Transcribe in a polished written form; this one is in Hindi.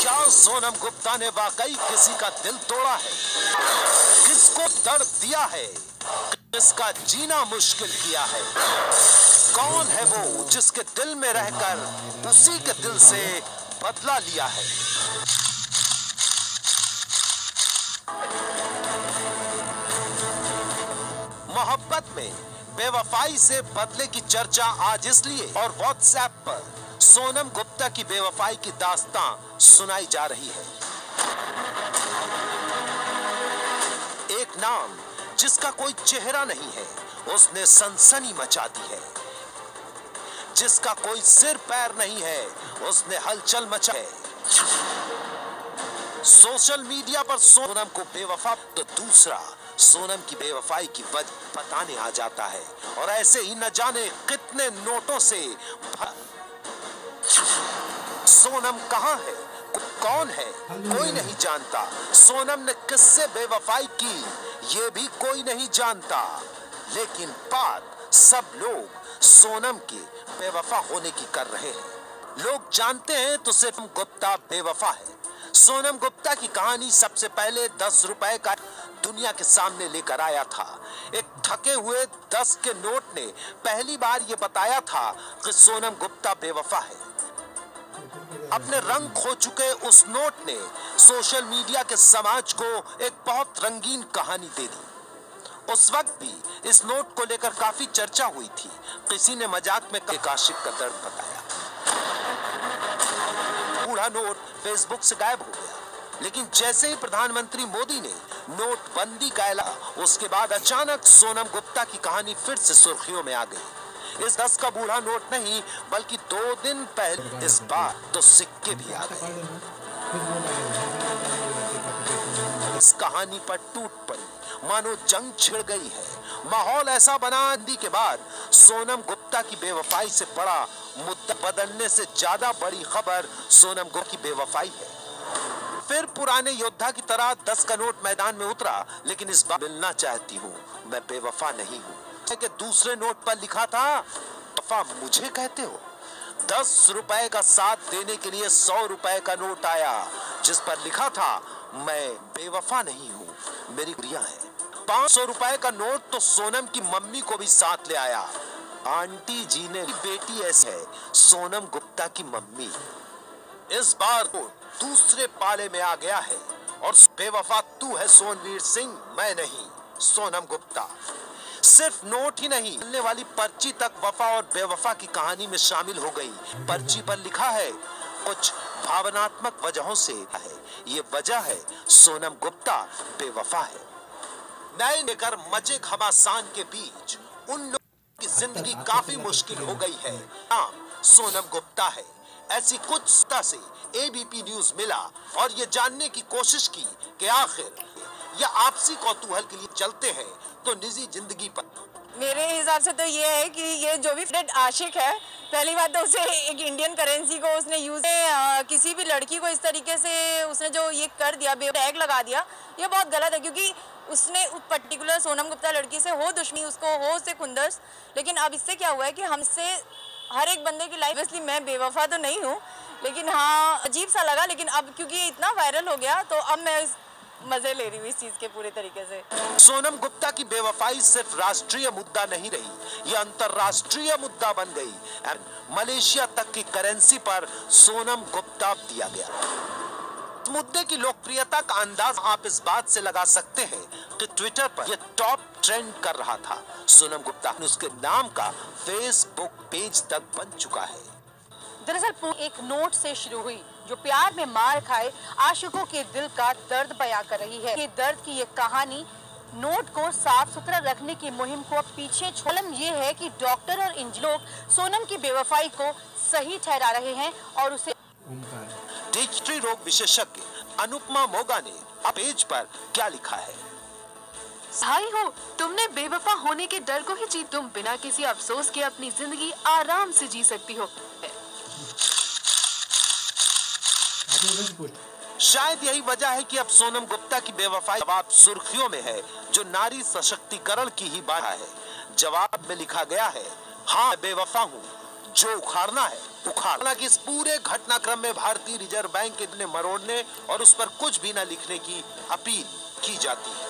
क्या सोनम गुप्ता ने वाकई किसी का दिल तोड़ा है? किसको दर्द दिया है? किसका जीना मुश्किल किया है? कौन है वो जिसके दिल में रहकर उसी के दिल से बदला लिया है? मोहब्बत में बेवफाई से बदले की चर्चा आज इसलिए और व्हाट्सएप पर सोनम गुप्ता की बेवफाई की दास्तां सुनाई जा रही है। एक नाम जिसका कोई चेहरा नहीं है, उसने सनसनी मचा दी है। जिसका कोई सिर पैर नहीं है, उसने हलचल मचा है। सोशल मीडिया पर सोनम को बेवफा तो दूसरा सोनम की बेवफाई की वजह बताने आ जाता है और ऐसे ही न जाने कितने नोटों से सोनम कहां है, कौन है, कोई नहीं जानता। सोनम ने किससे बेवफाई की, ये भी कोई नहीं जानता। लेकिन बात सब लोग सोनम की बेवफा होने की कर रहे हैं। लोग जानते हैं तो सिर्फ गुप्ता बेवफा है। सोनम गुप्ता की कहानी सबसे पहले 10 रुपए का दुनिया के सामने लेकर आया था। एक थके हुए 10 के नोट ने पहली बार ये बताया था कि सोनम गुप्ता बेवफा है। अपने रंग खो चुके उस नोट ने सोशल मीडिया के समाज को एक बहुत रंगीन कहानी दे दी। उस वक्त भी इस नोट को लेकर काफी चर्चा हुई थी। किसी ने मजाक में एक आशिक का दर्द बताया। बूढ़ा नोट फेसबुक से गायब हो गया, लेकिन जैसे ही प्रधानमंत्री मोदी ने नोटबंदी का ऐलान, उसके बाद अचानक सोनम गुप्ता की कहानी फिर से सुर्खियों में आ गई। इस 10 का बूढ़ा नोट नहीं बल्कि 2 दिन पहले इस बार तो सिक्के भी आ गए। इस कहानी पर टूट पड़ी, मानो जंग छिड़ गई है। माहौल ऐसा बना हिंदी के बाद सोनम गुप्ता की बेवफाई से बड़ा मुद्दा बदलने से ज्यादा बड़ी खबर सोनम गुप्ता की बेवफाई है। फिर पुराने योद्धा की तरह 10 का नोट मैदान में उतरा, लेकिन इस बार मिलना चाहती हूँ, मैं बेवफा नहीं हूँ। के दूसरे नोट पर लिखा था, वफा मुझे कहते हो। 10 रुपए का साथ देने के लिए 100 रुपए का नोट आया, जिस पर लिखा था, मैं बेवफा नहीं हूँ, मेरी गुड़िया है। 500 रुपए का नोट तो सोनम की मम्मी को भी साथ ले आया। आंटी जी ने बेटी ऐसे है, सोनम गुप्ता की मम्मी। इस बार तो दूसरे पाले में आ गया है और बेवफा तू है सोनवीर सिंह, मैं नहीं, सोनम गुप्ता। सिर्फ नोट ही नहीं, मिलने वाली पर्ची तक वफा और बेवफा की कहानी में शामिल हो गई। पर्ची पर लिखा है, कुछ भावनात्मक वजहों से है, ये वजह है सोनम गुप्ता बेवफा है। नए लेकर मचे घमासान के बीच उन लोगों की जिंदगी काफी मुश्किल हो गई है। नाम सोनम गुप्ता है। ऐसी कुछ सूत्रों से एबीपी न्यूज मिला और ये जानने की कोशिश की कि आखिर या आपसी कौतूहल के लिए चलते हैं तो निजी जिंदगी पर। मेरे हिसाब से तो ये है कि ये जो भी आशिक है, पहली बात तो उसे एक इंडियन करेंसी को उसने यूज किसी भी लड़की को इस तरीके से उसने जो ये कर दिया, टैग लगा दिया, ये बहुत गलत है। क्योंकि उसने उस पर्टिकुलर सोनम गुप्ता लड़की से हो दुश्मनी, उसको हो उससे खुंदस। लेकिन अब इससे क्या हुआ है कि हमसे हर एक बंदे की लाइफ, इसलिए मैं बेवफा तो नहीं हूँ, लेकिन हाँ अजीब सा लगा। लेकिन अब क्योंकि इतना वायरल हो गया तो अब मैं मजे ले रही हूँ इस चीज के पूरे तरीके से। सोनम गुप्ता की बेवफाई सिर्फ राष्ट्रीय मुद्दा नहीं रही, ये अंतरराष्ट्रीय मुद्दा बन गई। मलेशिया तक की करेंसी पर सोनम गुप्ता दिया गया। इस मुद्दे की लोकप्रियता का अंदाज आप इस बात से लगा सकते हैं कि ट्विटर पर यह टॉप ट्रेंड कर रहा था। सोनम गुप्ता ने उसके नाम का फेसबुक पेज तक बन चुका है। दरअसल एक नोट से शुरू हुई जो प्यार में मार खाए आशिकों के दिल का दर्द बयां कर रही है। ये दर्द की ये कहानी नोट को साफ सुथरा रखने की मुहिम को पीछे छोड़म ये है कि डॉक्टर और इंजीनियर सोनम की बेवफाई को सही ठहरा रहे हैं और उसे डिजिटल रोग विशेषज्ञ अनुपमा मोगा ने पेज पर क्या लिखा है। भाई हो, तुमने बेवफा होने के डर को ही जीत, तुम बिना किसी अफसोस के अपनी जिंदगी आराम से जी सकती हो। शायद यही वजह है कि अब सोनम गुप्ता की बेवफाई जवाब सुर्खियों में है, जो नारी सशक्तिकरण की ही बात है। जवाब में लिखा गया है, हाँ बेवफा हूँ, जो उखाड़ना है उखाड़ना। कि इस पूरे घटनाक्रम में भारतीय रिजर्व बैंक के ने मरोड़ने और उस पर कुछ भी न लिखने की अपील की जाती है।